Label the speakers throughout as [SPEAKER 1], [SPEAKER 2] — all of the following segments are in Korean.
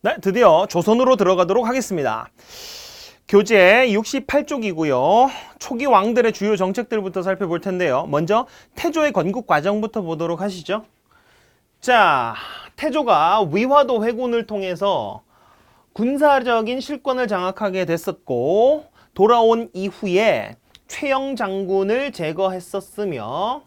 [SPEAKER 1] 네, 드디어 조선으로 들어가도록 하겠습니다. 교재 68쪽이고요. 초기 왕들의 주요 정책들부터 살펴볼 텐데요. 먼저 태조의 건국 과정부터 보도록 하시죠. 자, 태조가 위화도 회군을 통해서 군사적인 실권을 장악하게 됐었고, 돌아온 이후에 최영 장군을 제거했었으며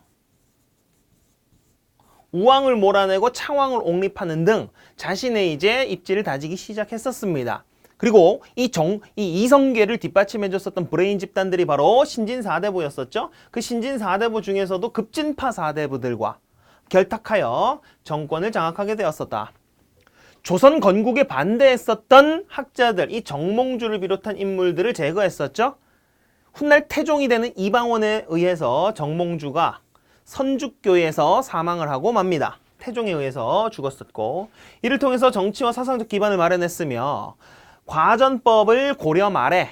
[SPEAKER 1] 우왕을 몰아내고 창왕을 옹립하는 등 자신의 이제 입지를 다지기 시작했었습니다. 그리고 이 이성계를 뒷받침해줬었던 브레인 집단들이 바로 신진 4대부였었죠. 그 신진 4대부 중에서도 급진파 4대부들과 결탁하여 정권을 장악하게 되었었다. 조선 건국에 반대했었던 학자들, 이 정몽주를 비롯한 인물들을 제거했었죠. 훗날 태종이 되는 이방원에 의해서 정몽주가 선죽교에서 사망을 하고 맙니다. 태종에 의해서 죽었었고, 이를 통해서 정치와 사상적 기반을 마련했으며 과전법을 고려 말에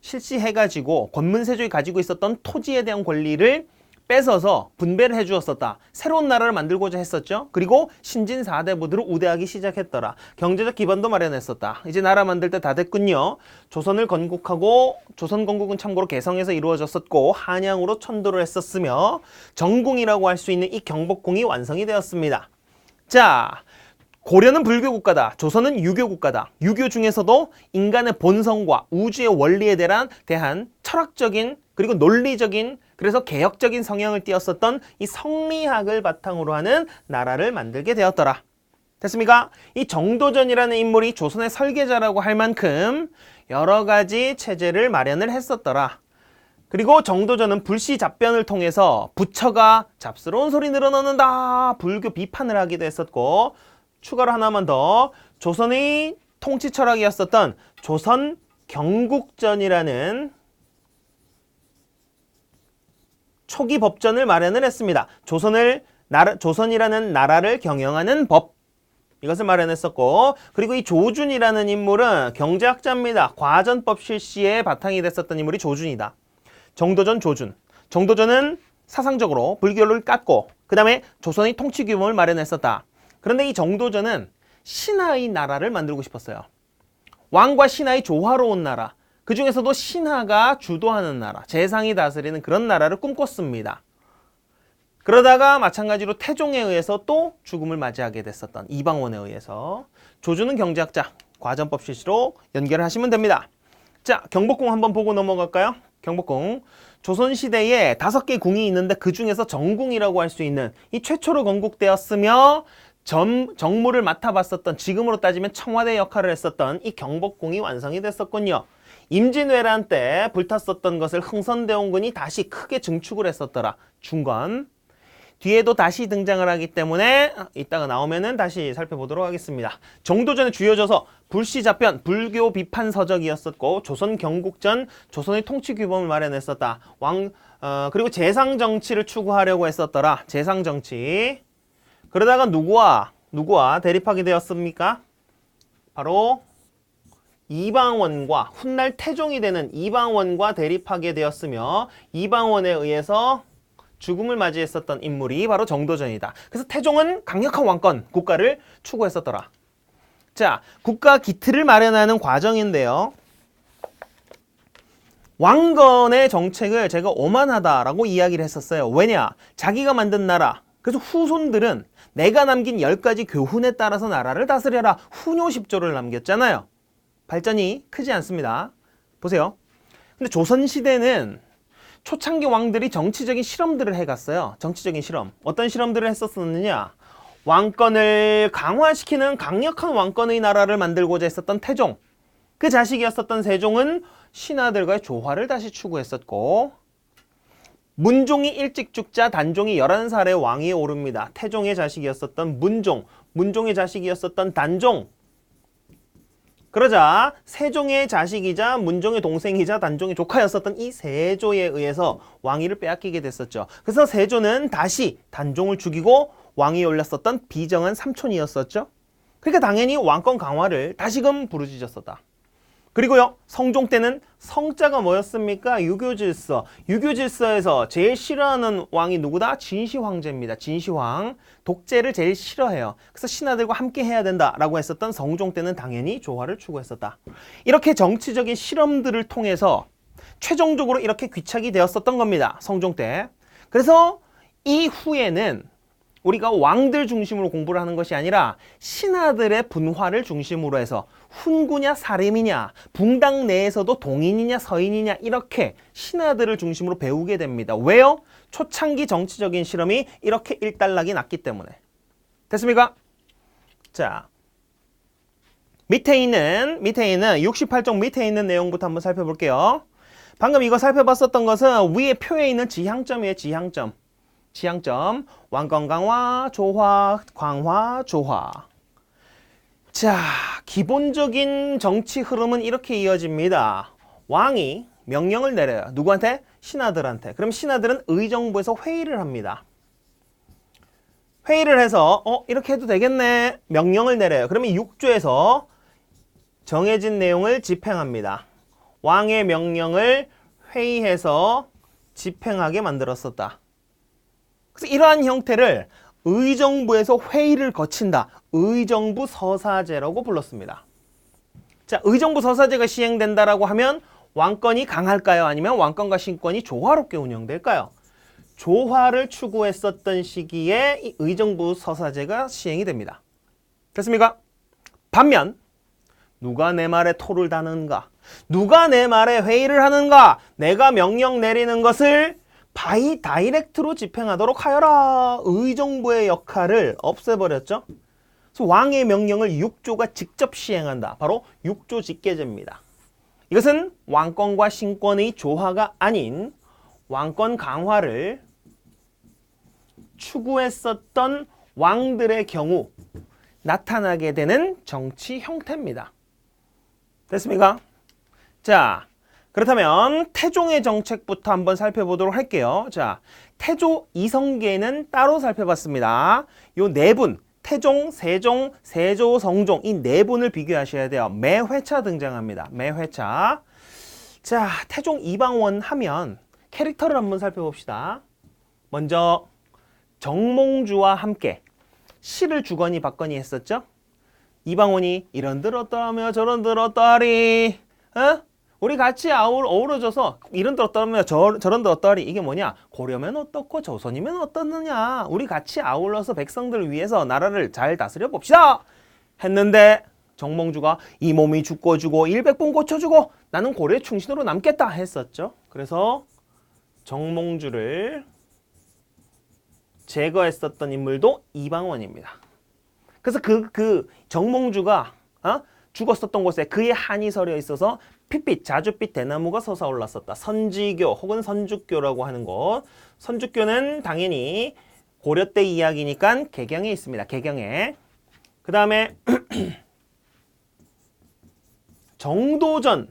[SPEAKER 1] 실시해가지고 권문세족이 가지고 있었던 토지에 대한 권리를 뺏어서 분배를 해주었었다. 새로운 나라를 만들고자 했었죠. 그리고 신진 4대부들을 우대하기 시작했더라. 경제적 기반도 마련했었다. 이제 나라 만들 때 다 됐군요. 조선을 건국하고, 조선 건국은 참고로 개성에서 이루어졌었고 한양으로 천도를 했었으며 정궁이라고 할 수 있는 이 경복궁이 완성이 되었습니다. 자, 고려는 불교 국가다. 조선은 유교 국가다. 유교 중에서도 인간의 본성과 우주의 원리에 대한 철학적인 그리고 논리적인, 그래서 개혁적인 성향을 띄었었던 이 성리학을 바탕으로 하는 나라를 만들게 되었더라. 됐습니까? 이 정도전이라는 인물이 조선의 설계자라고 할 만큼 여러 가지 체제를 마련을 했었더라. 그리고 정도전은 불시 잡변을 통해서 부처가 잡스러운 소리 늘어놓는다, 불교 비판을 하기도 했었고, 추가로 하나만 더, 조선의 통치 철학이었었던 조선 경국전이라는 초기 법전을 마련을 했습니다. 조선이라는 나라를 경영하는 법, 이것을 마련했었고, 그리고 이 조준이라는 인물은 경제학자입니다. 과전법 실시에 바탕이 됐었던 인물이 조준이다. 정도전, 조준. 정도전은 사상적으로 불교를 깠고, 그 다음에 조선의 통치 규범을 마련했었다. 그런데 이 정도전은 신하의 나라를 만들고 싶었어요. 왕과 신하의 조화로운 나라, 그 중에서도 신하가 주도하는 나라, 재상이 다스리는 그런 나라를 꿈꿨습니다. 그러다가 마찬가지로 태종에 의해서 또 죽음을 맞이하게 됐었던 이방원에 의해서. 조준은 경제학자, 과전법 실시로 연결을 하시면 됩니다. 자, 경복궁 한번 보고 넘어갈까요? 경복궁. 조선시대에 5개 궁이 있는데 그 중에서 정궁이라고 할 수 있는 이 최초로 건국되었으며 정무를 맡아봤었던, 지금으로 따지면 청와대 역할을 했었던 이 경복궁이 완성이 됐었군요. 임진왜란 때 불탔었던 것을 흥선대원군이 다시 크게 증축을 했었더라. 중건. 뒤에도 다시 등장을 하기 때문에 이따가 나오면은 다시 살펴보도록 하겠습니다. 정도전의 주요 저서 불시잡변, 불교 비판 서적이었었고, 조선 경국전, 조선의 통치 규범을 마련했었다. 그리고 재상 정치를 추구하려고 했었더라. 재상 정치. 그러다가 누구와 대립하게 되었습니까? 바로 이방원과, 훗날 태종이 되는 이방원과 대립하게 되었으며, 이방원에 의해서 죽음을 맞이했었던 인물이 바로 정도전이다. 그래서 태종은 강력한 왕권, 국가를 추구했었더라. 자, 국가 기틀을 마련하는 과정인데요. 왕건의 정책을 제가 오만하다라고 이야기를 했었어요. 왜냐? 자기가 만든 나라, 그래서 후손들은 내가 남긴 10가지 교훈에 따라서 나라를 다스려라. 훈요 10조를 남겼잖아요. 발전이 크지 않습니다. 보세요. 근데 조선시대는 초창기 왕들이 정치적인 실험들을 해갔어요. 정치적인 실험. 어떤 실험들을 했었느냐? 왕권을 강화시키는 강력한 왕권의 나라를 만들고자 했었던 태종. 그 자식이었었던 세종은 신하들과의 조화를 다시 추구했었고, 문종이 일찍 죽자 단종이 11살에 왕위에 오릅니다. 태종의 자식이었었던 문종의 자식이었었던 단종. 그러자 세종의 자식이자 문종의 동생이자 단종의 조카였었던 이 세조에 의해서 왕위를 빼앗기게 됐었죠. 그래서 세조는 다시 단종을 죽이고 왕위에 올렸었던 비정한 삼촌이었었죠. 그러니까 당연히 왕권 강화를 다시금 부르짖었었다. 그리고요, 성종 때는 성자가 뭐였습니까? 유교질서. 유교질서에서 제일 싫어하는 왕이 누구다? 진시황제입니다. 진시황. 독재를 제일 싫어해요. 그래서 신하들과 함께 해야 된다라고 했었던 성종 때는 당연히 조화를 추구했었다. 이렇게 정치적인 실험들을 통해서 최종적으로 이렇게 귀착이 되었었던 겁니다. 성종 때. 그래서 이후에는 우리가 왕들 중심으로 공부를 하는 것이 아니라 신하들의 분화를 중심으로 해서 훈구냐 사림이냐, 붕당 내에서도 동인이냐 서인이냐 이렇게 신하들을 중심으로 배우게 됩니다. 왜요? 초창기 정치적인 실험이 이렇게 일단락이 났기 때문에. 됐습니까? 자, 밑에 있는 68쪽 밑에 있는 내용부터 한번 살펴볼게요. 방금 이거 살펴봤었던 것은 위에 표에 있는 지향점이에요. 지향점. 왕권 강화, 조화, 강화, 조화. 자, 기본적인 정치 흐름은 이렇게 이어집니다. 왕이 명령을 내려요. 누구한테? 신하들한테. 그럼 신하들은 의정부에서 회의를 합니다. 회의를 해서 이렇게 해도 되겠네. 명령을 내려요. 그러면 6조에서 정해진 내용을 집행합니다. 왕의 명령을 회의해서 집행하게 만들었었다. 그래서 이러한 형태를 의정부에서 회의를 거친다. 의정부 서사제라고 불렀습니다. 자, 의정부 서사제가 시행된다라고 하면 왕권이 강할까요? 아니면 왕권과 신권이 조화롭게 운영될까요? 조화를 추구했었던 시기에 이 의정부 서사제가 시행이 됩니다. 됐습니까? 반면 누가 내 말에 토를 다는가? 누가 내 말에 회의를 하는가? 내가 명령 내리는 것을 바이 다이렉트로 집행하도록 하여라. 의정부의 역할을 없애버렸죠. 그래서 왕의 명령을 6조가 직접 시행한다. 바로 6조 직계제입니다. 이것은 왕권과 신권의 조화가 아닌 왕권 강화를 추구했었던 왕들의 경우 나타나게 되는 정치 형태입니다. 됐습니까? 자, 그렇다면 태종의 정책부터 한번 살펴보도록 할게요. 자, 태조 이성계는 따로 살펴봤습니다. 요 네 분, 태종, 세종, 세조, 성종 이 네 분을 비교하셔야 돼요. 매 회차 등장합니다. 매 회차. 자, 태종 이방원 하면 캐릭터를 한번 살펴봅시다. 먼저 정몽주와 함께 시를 주거니 받거니 했었죠. 이방원이 이런들 어떠하며 저런들 어떠하리, 우리 같이 어우러져서 이런들 어떠하며 저런들 어떠하리. 이게 뭐냐? 고려면 어떻고 조선이면 어떻느냐. 우리 같이 아울러서 백성들을 위해서 나라를 잘 다스려 봅시다 했는데 정몽주가 이 몸이 죽고 일백번 고쳐주고 나는 고려의 충신으로 남겠다 했었죠. 그래서 정몽주를 제거했었던 인물도 이방원입니다. 그래서 그 정몽주가 죽었었던 곳에 그의 한이 서려 있어서 핏빛, 자줏빛 대나무가 솟아올랐었다. 선지교 혹은 선주교라고 하는 곳. 선주교는 당연히 고려 때 이야기니까 개경에 있습니다. 개경에. 그 다음에 정도전,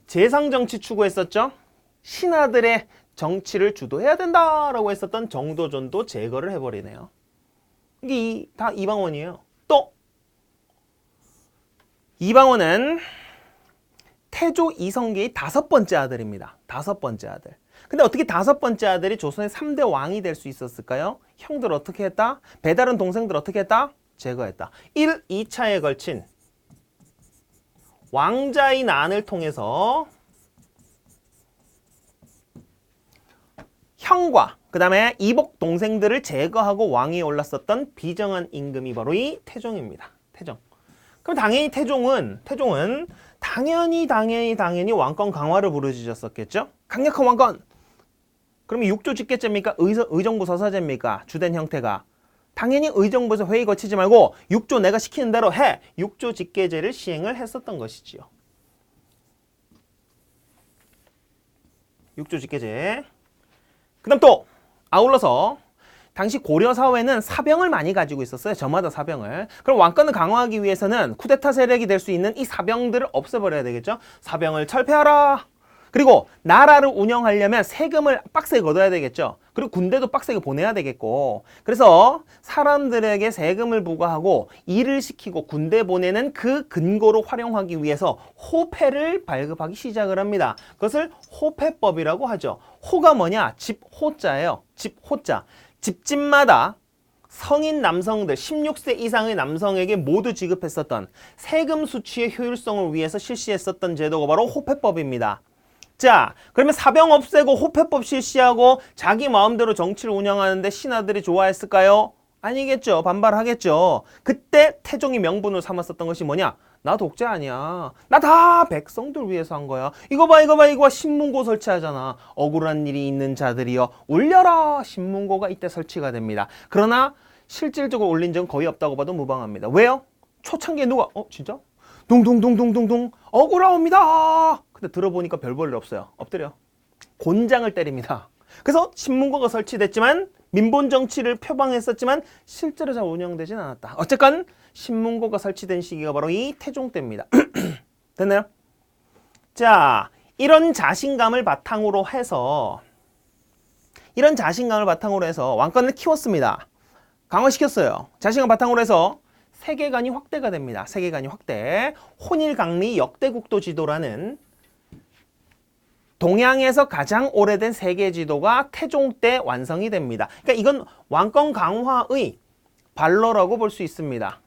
[SPEAKER 1] 재상정치 추구했었죠. 신하들의 정치를 주도해야 된다라고 했었던 정도전도 제거를 해버리네요. 이게 다 이방원이에요. 또 이방원은 태조 이성계의 5번째 아들입니다. 5번째 아들. 근데 어떻게 5번째 아들이 조선의 3대 왕이 될 수 있었을까요? 형들 어떻게 했다? 배다른 동생들 어떻게 했다? 제거했다. 1, 2차에 걸친 왕자의 난을 통해서 형과 그 다음에 이복 동생들을 제거하고 왕위에 올랐었던 비정한 임금이 바로 이 태종입니다. 태종. 그럼 당연히 태종은 당연히 왕권 강화를 부르짖었었겠죠. 강력한 왕권. 그러면 6조 직계제입니까? 의정부 서사제입니까? 주된 형태가. 당연히 의정부에서 회의 거치지 말고 6조 내가 시키는 대로 해. 6조 직계제를 시행을 했었던 것이지요. 6조 직계제. 그 다음 또 아울러서 당시 고려 사회는 사병을 많이 가지고 있었어요. 저마다 사병을. 그럼 왕권을 강화하기 위해서는 쿠데타 세력이 될 수 있는 이 사병들을 없애버려야 되겠죠. 사병을 철폐하라. 그 그리고 나라를 운영하려면 세금을 빡세게 걷어야 되겠죠. 그리고 군대도 빡세게 보내야 되겠고. 그래서 사람들에게 세금을 부과하고 일을 시키고 군대 보내는 그 근거로 활용하기 위해서 호패를 발급하기 시작을 합니다. 그것을 호패법이라고 하죠. 호가 뭐냐? 집 호자예요. 집 호자. 집집마다 성인 남성들 16세 이상의 남성에게 모두 지급했었던 세금 수취의 효율성을 위해서 실시했었던 제도가 바로 호패법입니다. 자, 그러면 사병 없애고 호패법 실시하고 자기 마음대로 정치를 운영하는데 신하들이 좋아했을까요? 아니겠죠. 반발하겠죠. 그때 태종이 명분을 삼았었던 것이 뭐냐? 나 독재 아니야. 나 다 백성들 위해서 한 거야. 이거 봐, 이거 봐, 이거 봐. 신문고 설치하잖아. 억울한 일이 있는 자들이여 울려라. 신문고가 이때 설치가 됩니다. 그러나 실질적으로 올린 적은 거의 없다고 봐도 무방합니다. 왜요? 초창기에 누가 진짜? 둥둥둥둥둥둥 억울하옵니다. 근데 들어보니까 별 볼 일 없어요. 엎드려. 곤장을 때립니다. 그래서 신문고가 설치됐지만 민본 정치를 표방했었지만 실제로 잘 운영되진 않았다. 어쨌건 신문고가 설치된 시기가 바로 이 태종 때입니다. 됐나요? 자, 이런 자신감을 바탕으로 해서 왕권을 키웠습니다. 강화시켰어요. 자신감 바탕으로 해서 세계관이 확대가 됩니다. 세계관이 확대. 혼일강리 역대국도 지도라는 동양에서 가장 오래된 세계 지도가 태종 때 완성이 됩니다. 그러니까 이건 왕권 강화의 발로라고 볼 수 있습니다.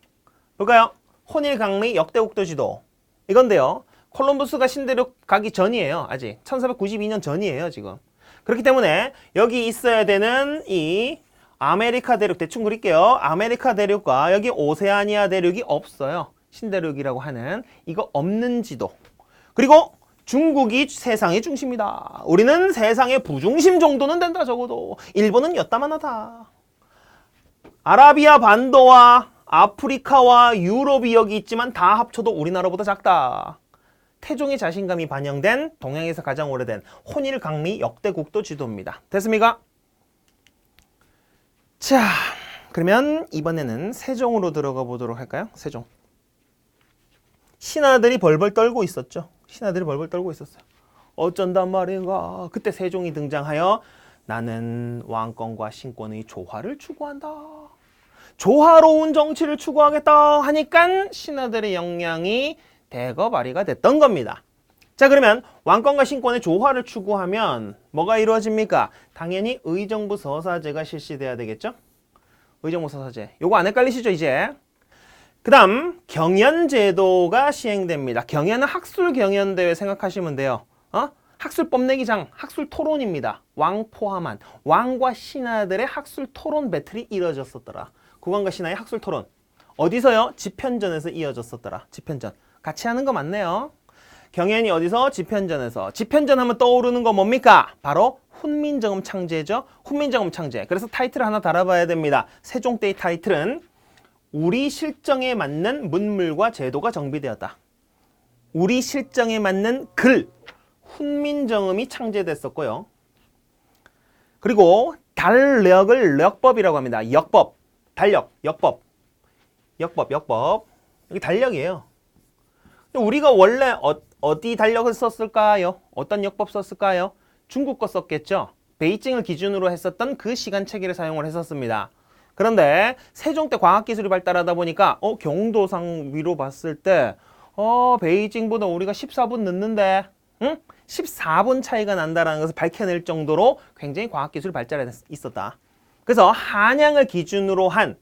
[SPEAKER 1] 볼까요? 혼일강리 역대국도 지도. 이건데요. 콜럼버스가 신대륙 가기 전이에요. 아직 1492년 전이에요. 지금. 그렇기 때문에 여기 있어야 되는 이 아메리카 대륙, 대충 그릴게요. 아메리카 대륙과 여기 오세아니아 대륙이 없어요. 신대륙이라고 하는 이거 없는 지도. 그리고 중국이 세상의 중심이다. 우리는 세상의 부중심 정도는 된다. 적어도 일본은 여따만하다. 아라비아 반도와 아프리카와 유럽이 여기 있지만 다 합쳐도 우리나라보다 작다. 태종의 자신감이 반영된 동양에서 가장 오래된 혼일강리 역대국도 지도입니다. 됐습니까? 자, 그러면 이번에는 세종으로 들어가 보도록 할까요? 세종. 신하들이 벌벌 떨고 있었죠. 신하들이 벌벌 떨고 있었어요. 어쩐단 말인가. 그때 세종이 등장하여 나는 왕권과 신권의 조화를 추구한다. 조화로운 정치를 추구하겠다 하니까 신하들의 역량이 대거 발휘가 됐던 겁니다. 자, 그러면 왕권과 신권의 조화를 추구하면 뭐가 이루어집니까? 당연히 의정부 서사제가 실시돼야 되겠죠? 의정부 서사제. 요거 안 헷갈리시죠, 이제? 그 다음 경연제도가 시행됩니다. 경연은 학술 경연대회 생각하시면 돼요. 학술 뽐내기장, 학술 토론입니다. 왕 포함한 왕과 신하들의 학술 토론 배틀이 이루어졌었더라. 국왕과 신하의 학술 토론. 어디서요? 집현전에서 이어졌었더라. 집현전. 같이 하는 거 맞네요. 경연이 어디서? 집현전에서. 집현전 하면 떠오르는 거 뭡니까? 바로 훈민정음 창제죠. 훈민정음 창제. 그래서 타이틀을 하나 달아봐야 됩니다. 세종 때의 타이틀은 우리 실정에 맞는 문물과 제도가 정비되었다. 우리 실정에 맞는 글, 훈민정음이 창제됐었고요. 그리고 달력을 력법이라고 합니다. 역법, 달력, 역법. 여기 달력이에요. 우리가 원래 어디 달력을 썼을까요? 어떤 역법 썼을까요? 중국 거 썼겠죠. 베이징을 기준으로 했었던 그 시간 체계를 사용을 했었습니다. 그런데 세종 때 과학기술이 발달하다 보니까 경도상 위로 봤을 때 베이징보다 우리가 14분 늦는데 14분 차이가 난다는 것을 밝혀낼 정도로 굉장히 과학기술이 발달해 있었다. 그래서 한양을 기준으로 한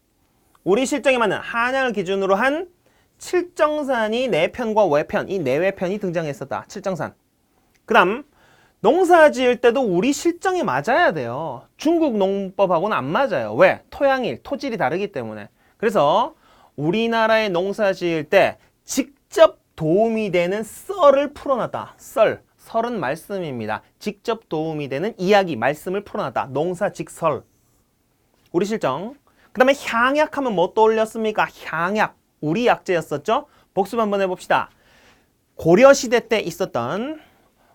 [SPEAKER 1] 우리 실정에 맞는 한양을 기준으로 한 칠정산이 내편과 외편, 이 내외편이 등장했었다. 칠정산. 그 다음 농사 지을 때도 우리 실정에 맞아야 돼요. 중국 농법하고는 안 맞아요. 왜? 토양일, 토질이 다르기 때문에. 그래서 우리나라의 농사 지을 때 직접 도움이 되는 썰을 풀어놨다. 설은 말씀입니다. 직접 도움이 되는 이야기, 말씀을 풀어놨다. 농사직설. 우리 실정. 그 다음에 향약하면 뭐 떠올렸습니까? 향약. 우리 약재였었죠? 복습 한번 해봅시다. 고려시대 때 있었던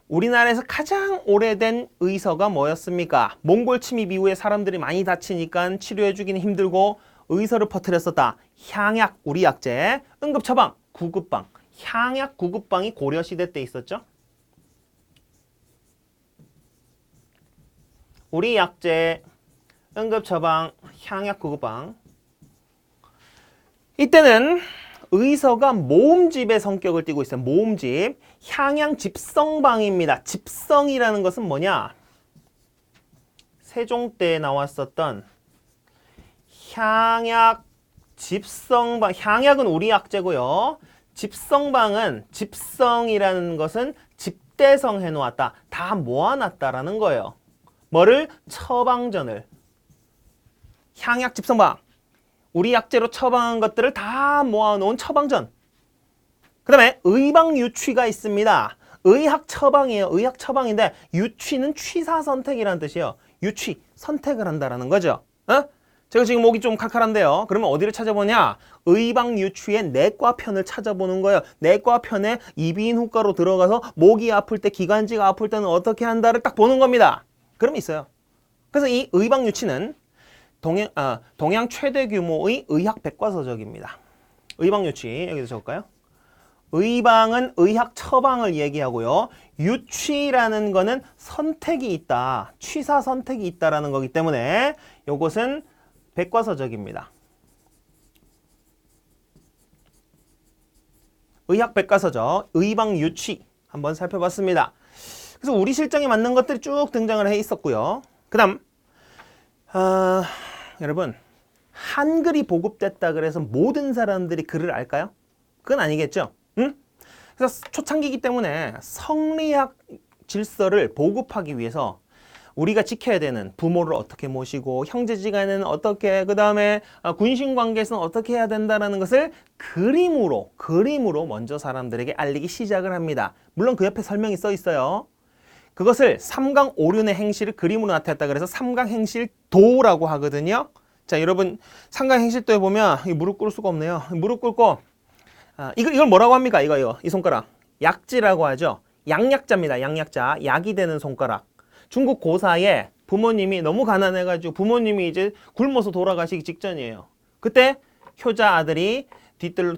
[SPEAKER 1] 우리나라에서 가장 오래된 의서가 뭐였습니까? 몽골 침입 이후에 사람들이 많이 다치니까 치료해주기는 힘들고 의서를 퍼뜨렸었다. 향약, 우리 약재. 응급처방, 구급방. 향약, 구급방이 고려시대 때 있었죠? 우리 약제, 응급처방, 향약 구급방. 이때는 의서가 모음집의 성격을 띠고 있어요. 모음집. 향양 집성방입니다. 집성이라는 것은 뭐냐? 세종 때 나왔었던 향약 집성방. 향약은 우리 약제고요. 집성방은 집성이라는 것은 집대성 해놓았다. 다 모아놨다라는 거예요. 뭐를? 처방전을. 향약 집성방. 우리 약제로 처방한 것들을 다 모아놓은 처방전. 그 다음에 의방유취가 있습니다. 의학 처방이에요. 의학 처방인데 유취는 취사선택이라는 뜻이에요. 유취, 선택을 한다라는 거죠. 제가 지금 목이 좀 칼칼한데요. 그러면 어디를 찾아보냐? 의방유취의 내과 편을 찾아보는 거예요. 내과 편에 이비인후과로 들어가서 목이 아플 때, 기관지가 아플 때는 어떻게 한다를 딱 보는 겁니다. 그럼 있어요. 그래서 이 의방유취는 동양 최대 규모의 의학 백과서적입니다. 의방유취 여기서 적을까요? 의방은 의학 처방을 얘기하고요. 유취라는 거는 선택이 있다. 취사 선택이 있다라는 거기 때문에 이것은 백과서적입니다. 의학 백과서적, 의방유취 한번 살펴봤습니다. 그래서 우리 실정에 맞는 것들이 쭉 등장을 해 있었고요. 그 다음 여러분, 한글이 보급됐다 그래서 모든 사람들이 글을 알까요? 그건 아니겠죠? 응? 그래서 초창기이기 때문에 성리학 질서를 보급하기 위해서 우리가 지켜야 되는 부모를 어떻게 모시고 형제지간에는 어떻게, 그 다음에 군신관계에서는 어떻게 해야 된다는 것을 그림으로 먼저 사람들에게 알리기 시작을 합니다. 물론 그 옆에 설명이 써 있어요. 그것을 삼강오륜의 행실을 그림으로 나타냈다 그래서 삼강행실도라고 하거든요. 자, 여러분 삼강행실도에 보면 무릎 꿇을 수가 없네요. 무릎 꿇고 이걸 뭐라고 합니까? 이 손가락 약지라고 하죠. 양약자입니다. 양약자, 약이 되는 손가락. 중국 고사에 부모님이 너무 가난해가지고 부모님이 이제 굶어서 돌아가시기 직전이에요. 그때 효자 아들이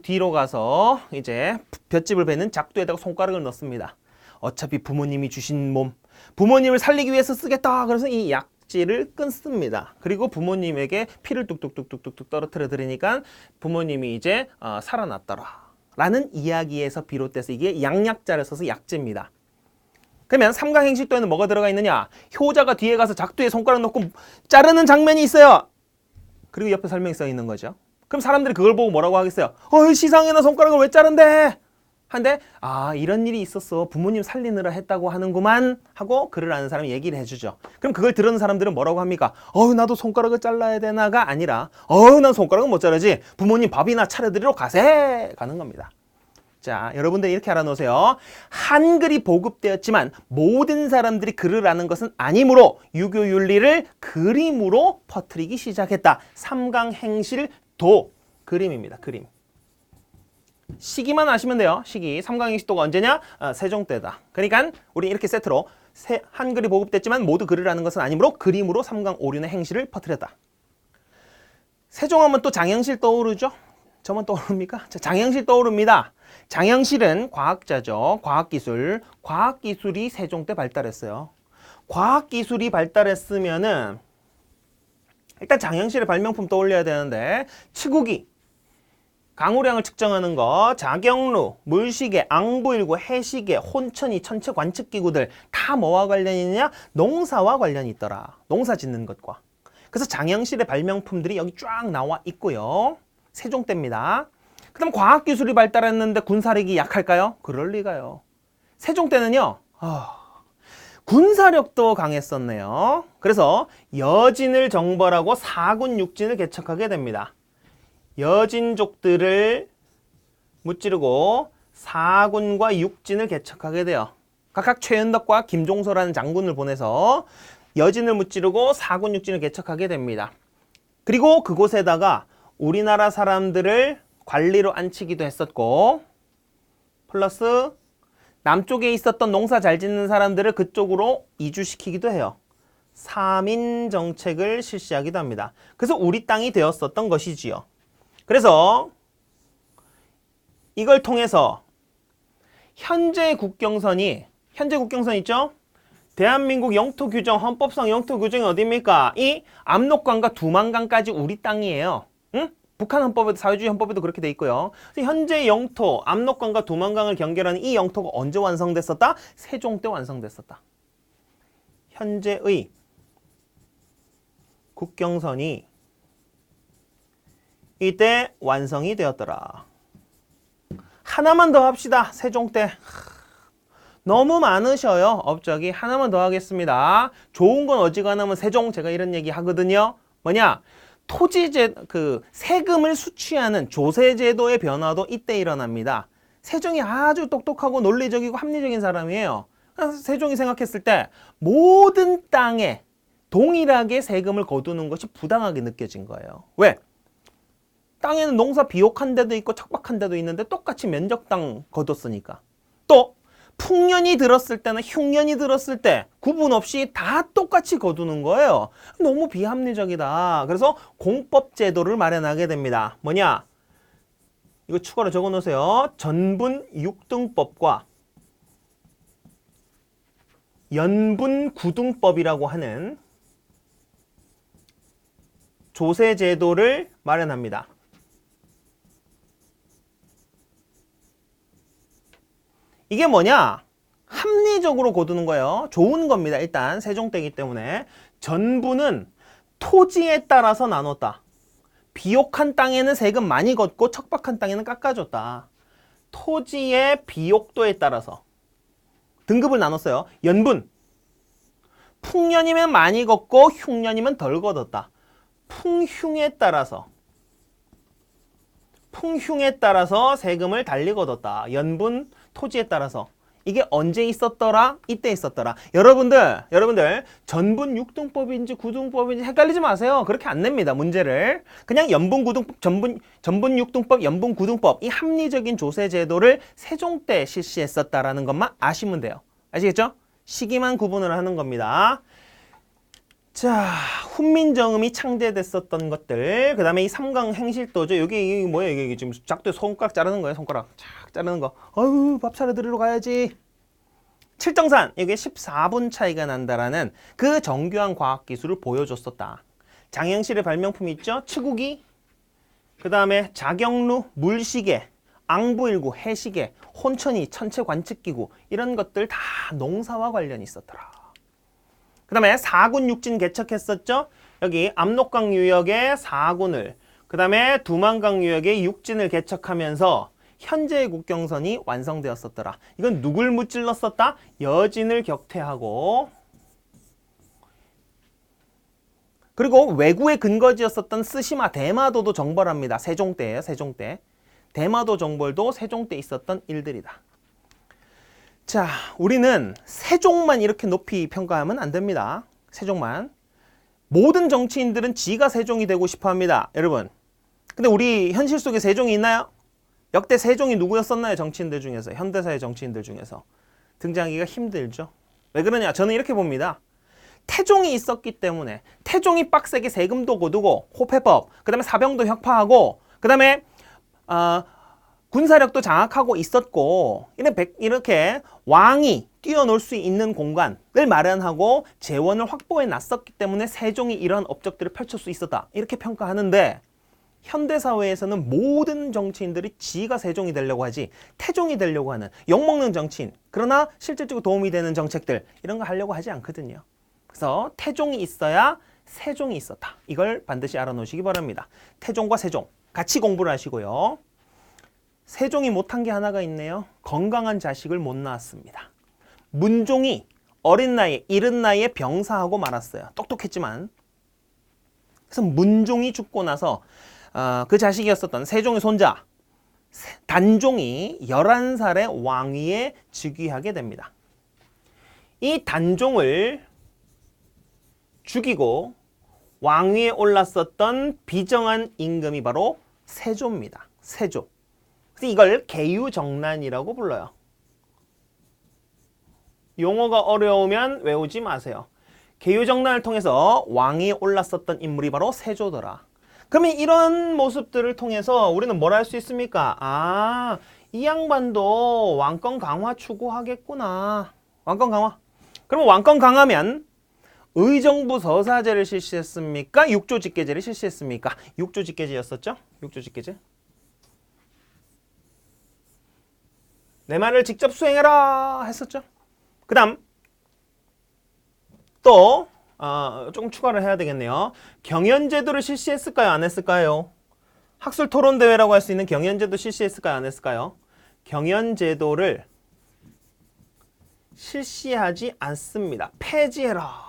[SPEAKER 1] 뒤로 가서 이제 볏짚을 베는 작두에다가 손가락을 넣습니다. 어차피 부모님이 주신 몸, 부모님을 살리기 위해서 쓰겠다. 그래서 이 약지를 끊습니다. 그리고 부모님에게 피를 뚝뚝뚝뚝뚝 떨어뜨려 드리니까 부모님이 이제 살아났더라 라는 이야기에서 비롯돼서 이게 양약자를 써서 약지입니다. 그러면 삼강행실도에는 뭐가 들어가 있느냐? 효자가 뒤에 가서 작두에 손가락 넣고 자르는 장면이 있어요. 그리고 옆에 설명이 써 있는 거죠. 그럼 사람들이 그걸 보고 뭐라고 하겠어요? 시상에나 손가락을 왜 자른대? 한데 이런 일이 있었어. 부모님 살리느라 했다고 하는구만 하고 글을 아는 사람이 얘기를 해주죠. 그럼 그걸 들은 사람들은 뭐라고 합니까? 나도 손가락을 잘라야 되나가 아니라 난 손가락은 못 자르지. 부모님 밥이나 차려드리러 가세 가는 겁니다. 자, 여러분들 이렇게 알아놓으세요. 한글이 보급되었지만 모든 사람들이 글을 아는 것은 아니므로 유교 윤리를 그림으로 퍼뜨리기 시작했다. 삼강행실도 그림입니다. 그림. 시기만 아시면 돼요. 시기. 삼강행실도가 언제냐? 세종 때다. 그러니까 우리 이렇게 세트로 한글이 보급됐지만 모두 글을 아는 것은 아니므로 그림으로 삼강오륜의 행실을 퍼뜨렸다. 세종하면 또 장영실 떠오르죠? 저만 떠오릅니까? 자, 장영실 떠오릅니다. 장영실은 과학자죠. 과학기술. 과학기술이 세종 때 발달했어요. 과학기술이 발달했으면은 일단 장영실의 발명품 떠올려야 되는데 치국이, 강우량을 측정하는 거, 자경루, 물시계, 앙부일구, 해시계, 혼천이, 천체 관측기구들 다 뭐와 관련이 있느냐? 농사와 관련이 있더라. 농사 짓는 것과. 그래서 장영실의 발명품들이 여기 쫙 나와 있고요. 세종 때입니다. 그 다음 과학기술이 발달했는데 군사력이 약할까요? 그럴 리가요. 세종 때는요. 군사력도 강했었네요. 그래서 여진을 정벌하고 사군 육진을 개척하게 됩니다. 여진족들을 무찌르고 사군과 육진을 개척하게 돼요. 각각 최은덕과 김종서라는 장군을 보내서 여진을 무찌르고 사군 육진을 개척하게 됩니다. 그리고 그곳에다가 우리나라 사람들을 관리로 앉히기도 했었고 플러스 남쪽에 있었던 농사 잘 짓는 사람들을 그쪽으로 이주시키기도 해요. 3인 정책을 실시하기도 합니다. 그래서 우리 땅이 되었었던 것이지요. 그래서 이걸 통해서 현재 국경선 있죠? 대한민국 영토 규정, 헌법상 영토 규정이 어디입니까? 이 압록강과 두만강까지 우리 땅이에요. 응? 북한 헌법에도 사회주의 헌법에도 그렇게 돼 있고요. 현재 영토, 압록강과 두만강을 경계하는 이 영토가 언제 완성됐었다? 세종 때 완성됐었다. 현재의 국경선이 이때 완성이 되었더라. 하나만 더 합시다. 세종 때. 너무 많으셔요. 업적이. 하나만 더 하겠습니다. 좋은 건 어지간하면 세종, 제가 이런 얘기 하거든요. 뭐냐? 세금을 수취하는 조세제도의 변화도 이때 일어납니다. 세종이 아주 똑똑하고 논리적이고 합리적인 사람이에요. 그래서 세종이 생각했을 때 모든 땅에 동일하게 세금을 거두는 것이 부당하게 느껴진 거예요. 왜? 땅에는 농사 비옥한 데도 있고 척박한 데도 있는데 똑같이 면적당 거뒀으니까. 또 풍년이 들었을 때는 흉년이 들었을 때 구분 없이 다 똑같이 거두는 거예요. 너무 비합리적이다. 그래서 공법제도를 마련하게 됩니다. 뭐냐? 이거 추가로 적어 놓으세요. 전분 6등법과 연분 9등법이라고 하는 조세제도를 마련합니다. 이게 뭐냐? 합리적으로 거두는 거예요. 좋은 겁니다. 일단 세종 때이기 때문에. 전부는 토지에 따라서 나눴다. 비옥한 땅에는 세금 많이 걷고 척박한 땅에는 깎아줬다. 토지의 비옥도에 따라서 등급을 나눴어요. 연분. 풍년이면 많이 걷고 흉년이면 덜 걷었다. 풍흉에 따라서 세금을 달리 걷었다. 연분, 토지에 따라서. 이게 언제 있었더라? 이때 있었더라. 여러분들 전분 6등법인지 9등법인지 헷갈리지 마세요. 그렇게 안 냅니다. 문제를. 그냥 연분 9등법, 전분 6등법, 연분 9등법 이 합리적인 조세 제도를 세종 때 실시했었다라는 것만 아시면 돼요. 아시겠죠? 시기만 구분을 하는 겁니다. 자, 훈민정음이 창제됐었던 것들. 그 다음에 이 삼강 행실도죠. 이게 뭐예요? 이게 지금 작두에 손가락 자르는 거예요. 손가락 착 자르는 거. 어휴, 밥 차려드리러 가야지. 칠정산. 이게 14분 차이가 난다라는 그 정교한 과학기술을 보여줬었다. 장영실의 발명품 있죠? 치국이. 그 다음에 자경루, 물시계, 앙부일구, 해시계, 혼천이, 천체관측기구 이런 것들 다 농사와 관련이 있었더라. 그 다음에 4군 육진 개척했었죠. 여기 압록강 유역의 4군을, 그 다음에 두만강 유역의 육진을 개척하면서 현재의 국경선이 완성되었었더라. 이건 누굴 무찔렀었다? 여진을 격퇴하고, 그리고 왜구의 근거지였었던 쓰시마, 대마도도 정벌합니다. 세종 때예요. 세종 때. 대마도 정벌도 세종 때 있었던 일들이다. 자, 우리는 세종만 이렇게 높이 평가하면 안 됩니다. 세종만. 모든 정치인들은 지가 세종이 되고 싶어 합니다. 여러분. 근데 우리 현실 속에 세종이 있나요? 역대 세종이 누구였었나요? 정치인들 중에서. 현대사의 정치인들 중에서. 등장하기가 힘들죠. 왜 그러냐? 저는 이렇게 봅니다. 태종이 있었기 때문에 태종이 빡세게 세금도 거두고 호패법, 그 다음에 사병도 혁파하고, 그 다음에 군사력도 장악하고 있었고, 이렇게 왕이 뛰어놀 수 있는 공간을 마련하고 재원을 확보해 놨었기 때문에 세종이 이러한 업적들을 펼칠 수 있었다. 이렇게 평가하는데, 현대사회에서는 모든 정치인들이 지가 세종이 되려고 하지 태종이 되려고 하는 욕먹는 정치인, 그러나 실질적으로 도움이 되는 정책들 이런 거 하려고 하지 않거든요. 그래서 태종이 있어야 세종이 있었다. 이걸 반드시 알아놓으시기 바랍니다. 태종과 세종 같이 공부를 하시고요. 세종이 못한 게 하나가 있네요. 건강한 자식을 못 낳았습니다. 문종이 어린 나이에, 이른 나이에 병사하고 말았어요. 똑똑했지만. 그래서 문종이 죽고 나서 그 자식이었었던 세종의 손자 단종이 11살에 왕위에 즉위하게 됩니다. 이 단종을 죽이고 왕위에 올랐었던 비정한 임금이 바로 세조입니다. 세조. 그래서 이걸 계유정난이라고 불러요. 용어가 어려우면 외우지 마세요. 계유정난을 통해서 왕위에 올랐었던 인물이 바로 세조더라. 그러면 이런 모습들을 통해서 우리는 뭘 할 수 있습니까? 아, 이 양반도 왕권 강화 추구하겠구나. 왕권 강화. 그럼 왕권 강하면 의정부 서사제를 실시했습니까? 육조 직계제를 실시했습니까? 육조 직계제였었죠? 육조 직계제. 내 말을 직접 수행해라 했었죠. 그 다음 또 조금 추가를 해야 되겠네요. 경연제도를 실시했을까요? 안 했을까요? 학술 토론 대회라고 할 수 있는 경연제도 실시했을까요? 안 했을까요? 경연제도를 실시하지 않습니다. 폐지해라.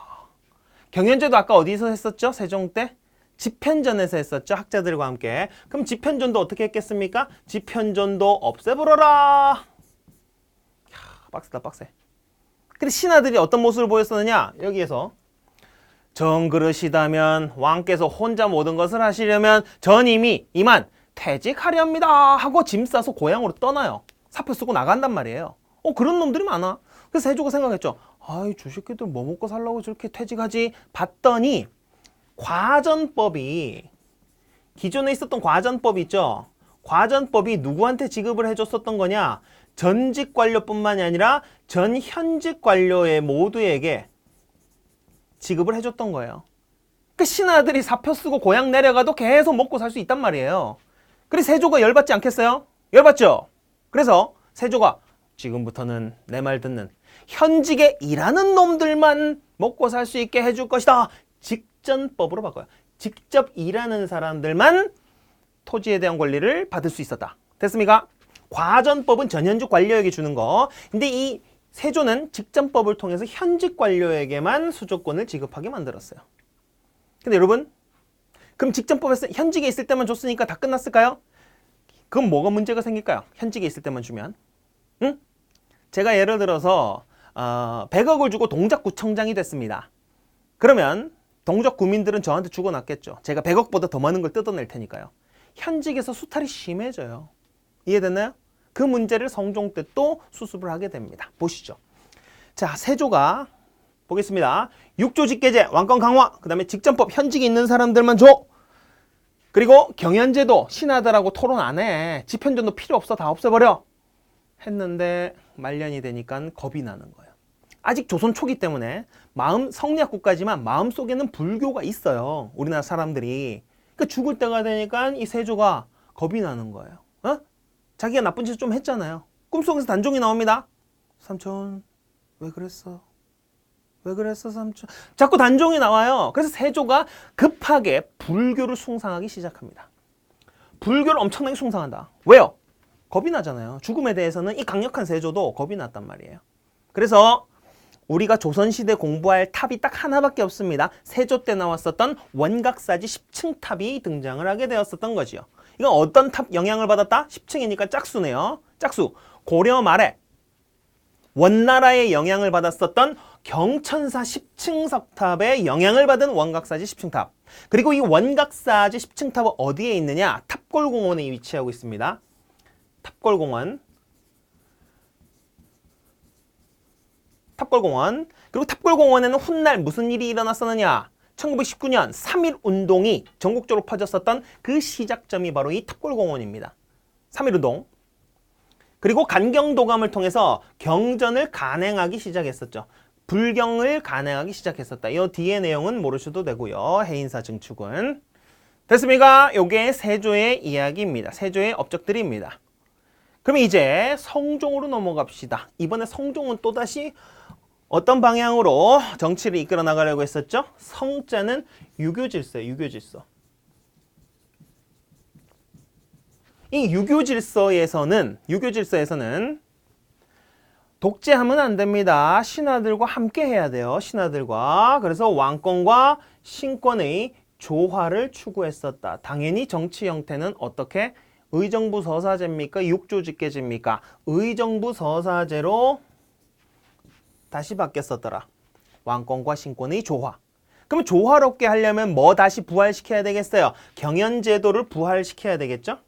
[SPEAKER 1] 경연제도 아까 어디서 했었죠? 세종 때? 집현전에서 했었죠. 학자들과 함께. 그럼 집현전도 어떻게 했겠습니까? 집현전도 없애버려라. 빡세다 빡세. 근데 신하들이 어떤 모습을 보였었느냐? 여기에서 정그러시다면 왕께서 혼자 모든 것을 하시려면 전 이만 퇴직하렵니다 하고 짐 싸서 고향으로 떠나요. 사표 쓰고 나간단 말이에요. 그런 놈들이 많아. 그래서 세조가 생각했죠. 아이 저 새끼들 뭐 먹고 살라고 저렇게 퇴직하지? 봤더니 과전법이 기존에 있었던 과전법이 있죠. 과전법이 누구한테 지급을 해줬었던 거냐? 전직 관료뿐만이 아니라 전 현직 관료의 모두에게 지급을 해줬던 거예요. 그 신하들이 사표 쓰고 고향 내려가도 계속 먹고 살 수 있단 말이에요. 그래서 세조가 열받지 않겠어요? 열받죠? 그래서 세조가 지금부터는 내 말 듣는 현직에 일하는 놈들만 먹고 살 수 있게 해줄 것이다. 직전법으로 바꿔요. 직접 일하는 사람들만 토지에 대한 권리를 받을 수 있었다. 됐습니까? 과전법은 전현직 관료에게 주는 거. 근데 이 세조는 직전법을 통해서 현직 관료에게만 수조권을 지급하게 만들었어요. 근데 여러분, 그럼 직전법에서 현직에 있을 때만 줬으니까 다 끝났을까요? 그럼 뭐가 문제가 생길까요? 현직에 있을 때만 주면. 응? 제가 예를 들어서 100억을 주고 동작구청장이 됐습니다. 그러면 동작 구민들은 저한테 죽어놨겠죠. 제가 100억보다 더 많은 걸 뜯어낼 테니까요. 현직에서 수탈이 심해져요. 이해됐나요? 그 문제를 성종 때 또 수습을 하게 됩니다. 보시죠. 자, 세조가 보겠습니다. 육조직계제, 왕권 강화, 그 다음에 직전법, 현직에 있는 사람들만 줘. 그리고 경연제도, 신하들하고 토론 안 해. 집현전도 필요 없어. 다 없애버려. 했는데 말년이 되니까 겁이 나는 거예요. 아직 조선 초기 때문에 성리학 국가지만 마음속에는 불교가 있어요. 우리나라 사람들이. 그러니까 죽을 때가 되니까 이 세조가 겁이 나는 거예요. 자기가 나쁜 짓을 좀 했잖아요. 꿈속에서 단종이 나옵니다. 삼촌 왜 그랬어? 왜 그랬어 삼촌? 자꾸 단종이 나와요. 그래서 세조가 급하게 불교를 숭상하기 시작합니다. 불교를 엄청나게 숭상한다. 왜요? 겁이 나잖아요. 죽음에 대해서는 이 강력한 세조도 겁이 났단 말이에요. 그래서 우리가 조선시대 공부할 탑이 딱 하나밖에 없습니다. 세조 때 나왔었던 원각사지 10층 탑이 등장을 하게 되었었던 거지요. 이건 어떤 탑 영향을 받았다? 10층이니까 짝수네요. 짝수. 고려 말에 원나라의 영향을 받았었던 경천사 10층 석탑의 영향을 받은 원각사지 10층 탑. 그리고 이 원각사지 10층 탑은 어디에 있느냐? 탑골공원에 위치하고 있습니다. 탑골공원. 탑골공원. 그리고 탑골공원에는 훗날 무슨 일이 일어났었느냐? 1919년 3.1 운동이 전국적으로 퍼졌었던 그 시작점이 바로 이 탑골공원입니다. 3.1 운동. 그리고 간경도감을 통해서 경전을 간행하기 시작했었죠. 불경을 간행하기 시작했었다. 이 뒤에 내용은 모르셔도 되고요. 해인사 증축은. 됐습니까? 요게 세조의 이야기입니다. 세조의 업적들입니다. 그럼 이제 성종으로 넘어갑시다. 이번에 성종은 또다시 어떤 방향으로 정치를 이끌어 나가려고 했었죠? 성자는 유교질서예요. 유교질서. 이 유교질서에서는 독재하면 안 됩니다. 신하들과 함께 해야 돼요. 신하들과. 그래서 왕권과 신권의 조화를 추구했었다. 당연히 정치 형태는 어떻게? 의정부 서사제입니까? 육조직계제입니까? 의정부 서사제로 다시 바뀌었었더라. 왕권과 신권의 조화. 그럼 조화롭게 하려면 뭐 다시 부활시켜야 되겠어요? 경연제도를 부활시켜야 되겠죠?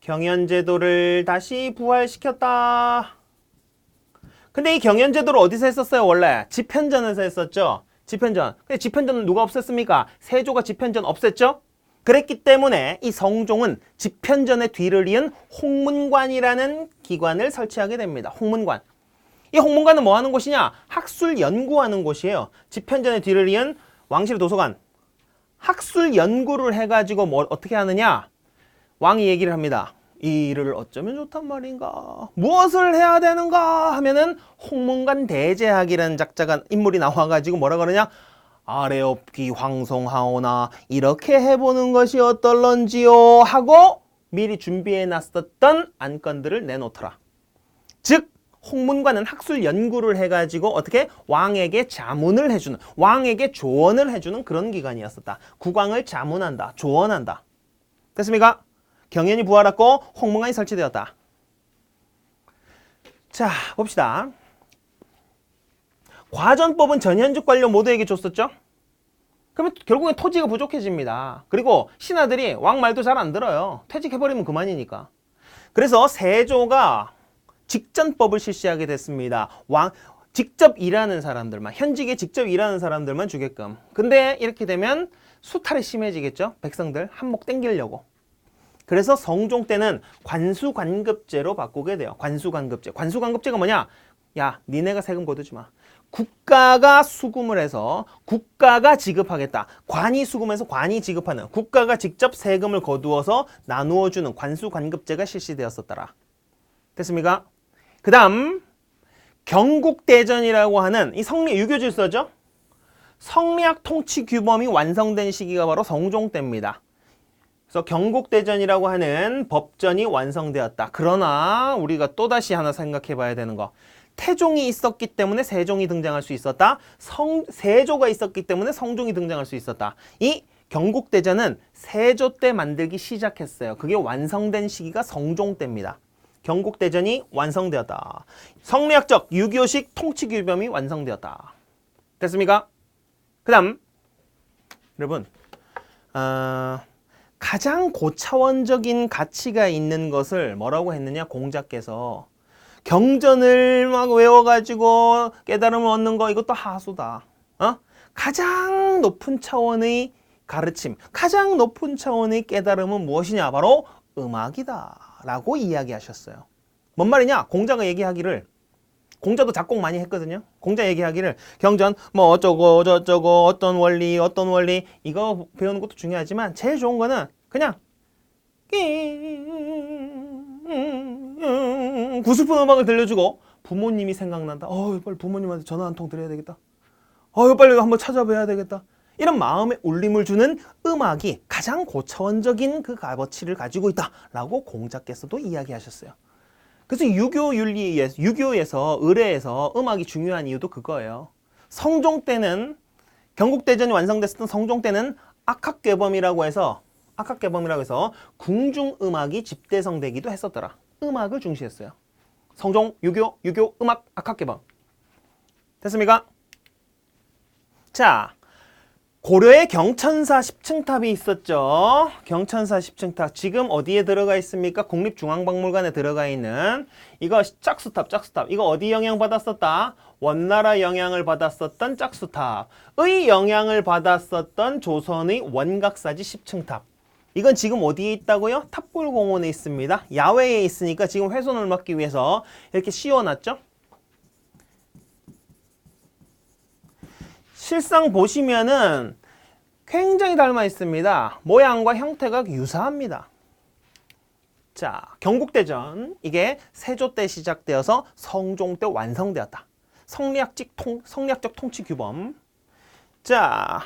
[SPEAKER 1] 경연제도를 다시 부활시켰다. 근데 이 경연제도를 어디서 했었어요? 원래 집현전에서 했었죠. 집현전. 근데 집현전은 누가 없앴습니까? 세조가 집현전 없앴죠? 그랬기 때문에 이 성종은 집현전의 뒤를 이은 홍문관이라는 기관을 설치하게 됩니다. 홍문관. 이 홍문관은 뭐 하는 곳이냐? 학술 연구하는 곳이에요. 집현전의 뒤를 이은 왕실의 도서관. 학술 연구를 해가지고 뭘 어떻게 하느냐? 왕이 얘기를 합니다. 이 일을 어쩌면 좋단 말인가? 무엇을 해야 되는가? 하면은 홍문관 대제학이라는 작자가 인물이 나와가지고 뭐라 그러냐? 아래옵기 황송하오나 이렇게 해보는 것이 어떨런지요? 하고 미리 준비해 놨었던 안건들을 내놓더라. 즉 홍문관은 학술 연구를 해가지고 어떻게 왕에게 자문을 해주는, 왕에게 조언을 해주는 그런 기관이었었다. 국왕을 자문한다, 조언한다. 됐습니까? 경연이 부활했고 홍문관이 설치되었다. 자, 봅시다. 과전법은 전현직 관료 모두에게 줬었죠? 그러면 결국엔 토지가 부족해집니다. 그리고 신하들이 왕 말도 잘 안 들어요. 퇴직해버리면 그만이니까. 그래서 세조가 직전법을 실시하게 됐습니다. 직접 일하는 사람들만, 현직에 직접 일하는 사람들만 주게끔. 근데 이렇게 되면 수탈이 심해지겠죠? 백성들 한몫 땡기려고. 그래서 성종 때는 관수관급제로 바꾸게 돼요. 관수관급제. 관수관급제가 뭐냐? 야, 니네가 세금 거두지 마. 국가가 수금을 해서 국가가 지급하겠다. 관이 수금해서 관이 지급하는, 국가가 직접 세금을 거두어서 나누어주는 관수관급제가 실시되었었더라. 됐습니까? 그 다음 경국대전이라고 하는 이 유교 질서죠. 성리학 통치 규범이 완성된 시기가 바로 성종 때입니다. 그래서 경국대전이라고 하는 법전이 완성되었다. 그러나 우리가 또다시 하나 생각해 봐야 되는 거. 태종이 있었기 때문에 세종이 등장할 수 있었다. 세조가 있었기 때문에 성종이 등장할 수 있었다. 이 경국대전은 세조 때 만들기 시작했어요. 그게 완성된 시기가 성종 때입니다. 경국대전이 완성되었다. 성리학적 유교식 통치규범이 완성되었다. 됐습니까? 그 다음 여러분 가장 고차원적인 가치가 있는 것을 뭐라고 했느냐? 공자께서 경전을 막 외워가지고 깨달음을 얻는 거 이것도 하수다. 가장 높은 차원의 가르침, 가장 높은 차원의 깨달음은 무엇이냐? 바로 음악이다 라고 이야기하셨어요. 뭔 말이냐? 공자가 얘기하기를, 공자도 작곡 많이 했거든요. 공자 얘기하기를 경전 뭐 어쩌고 저쩌고 어떤 원리 이거 배우는 것도 중요하지만 제일 좋은 거는 그냥 구슬픈 음악을 들려주고 부모님이 생각난다. 빨리 부모님한테 전화 한 통 드려야 되겠다. 빨리 한번 찾아봐야 되겠다. 이런 마음의 울림을 주는 음악이 가장 고차원적인 그 값어치를 가지고 있다라고 공자께서도 이야기하셨어요. 그래서 유교에서 의례에서 음악이 중요한 이유도 그거예요. 성종 때는 경국대전이 완성됐었던 성종 때는 악학궤범이라고 해서 궁중음악이 집대성되기도 했었더라. 음악을 중시했어요. 성종, 유교, 음악, 악학궤범. 됐습니까? 자, 고려의 경천사 10층탑이 있었죠. 경천사 10층탑. 지금 어디에 들어가 있습니까? 국립중앙박물관에 들어가 있는 이거 짝수탑. 이거 어디 영향 받았었다? 원나라 영향을 받았었던 짝수탑의 영향을 받았었던 조선의 원각사지 10층탑. 이건 지금 어디에 있다고요? 탑골공원에 있습니다. 야외에 있으니까 지금 훼손을 막기 위해서 이렇게 씌워놨죠. 실상 보시면은 굉장히 닮아 있습니다. 모양과 형태가 유사합니다. 자, 경국대전 이게 세조 때 시작되어서 성종 때 완성되었다. 성리학적 통치 규범. 자,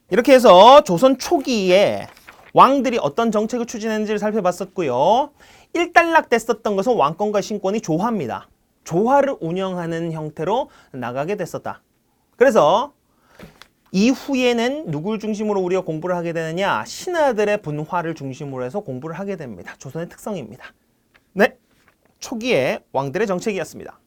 [SPEAKER 1] 이렇게 해서 조선 초기에 왕들이 어떤 정책을 추진했는지를 살펴봤었고요. 일단락됐었던 것은 왕권과 신권이 조화입니다. 조화를 운영하는 형태로 나가게 됐었다. 그래서 이후에는 누굴 중심으로 우리가 공부를 하게 되느냐? 신하들의 분화를 중심으로 해서 공부를 하게 됩니다. 조선의 특성입니다. 네, 초기에 왕들의 정책이었습니다.